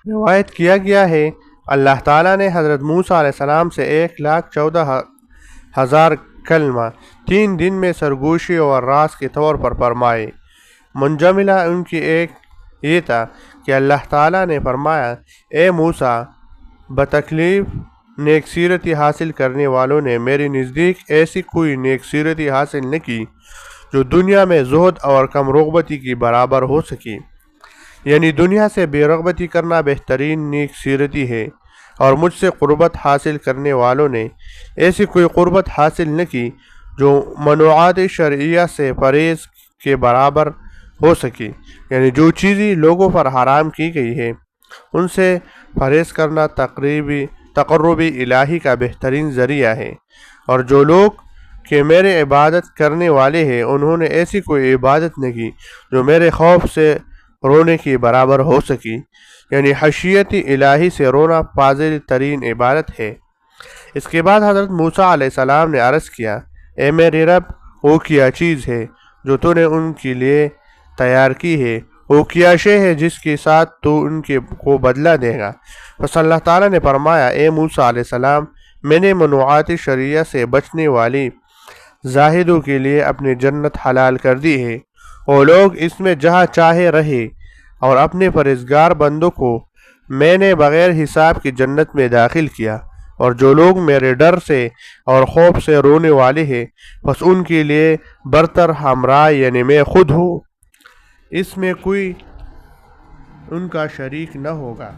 روایت کیا گیا ہے اللہ تعالیٰ نے حضرت موسیٰ علیہ السلام سے 1,14,000 کلمہ 3 دن میں سرگوشی اور راز کے طور پر فرمائے۔ منجملہ ان کی ایک یہ تھا کہ اللہ تعالیٰ نے فرمایا، اے موسیٰ، بتکلیف نیک سیرتی حاصل کرنے والوں نے میرے نزدیک ایسی کوئی نیک سیرتی حاصل نہ کی جو دنیا میں زہد اور کم رغبتی کی برابر ہو سکی، یعنی دنیا سے بے رغبتی کرنا بہترین نیک سیرتی ہے، اور مجھ سے قربت حاصل کرنے والوں نے ایسی کوئی قربت حاصل نہ کی جو منوعات شرعیہ سے پرہیز کے برابر ہو سکی، یعنی جو چیزیں لوگوں پر حرام کی گئی ہے ان سے پرہیز کرنا تقرب الہی کا بہترین ذریعہ ہے، اور جو لوگ کہ میرے عبادت کرنے والے ہیں انہوں نے ایسی کوئی عبادت نہیں کی جو میرے خوف سے رونے کی برابر ہو سکی، یعنی خشیت الہی سے رونا فاضل ترین عبادت ہے۔ اس کے بعد حضرت موسیٰ علیہ السلام نے عرض کیا، اے میرے رب، وہ کیا چیز ہے جو تو نے ان کے لیے تیار کی ہے، وہ کیا شے ہے جس کے ساتھ تو ان کو بدلہ دے گا؟ پس اللہ تعالیٰ نے فرمایا، اے موسیٰ علیہ السلام، میں نے منوعات شرعیہ سے بچنے والی زاہدوں کے لیے اپنی جنت حلال کر دی ہے، وہ لوگ اس میں جہاں چاہے رہے، اور اپنے پرہیزگار بندوں کو میں نے بغیر حساب کی جنت میں داخل کیا، اور جو لوگ میرے ڈر سے اور خوف سے رونے والے ہیں بس ان کے لیے برتر ہمراہ یعنی میں خود ہوں، اس میں کوئی ان کا شریک نہ ہوگا۔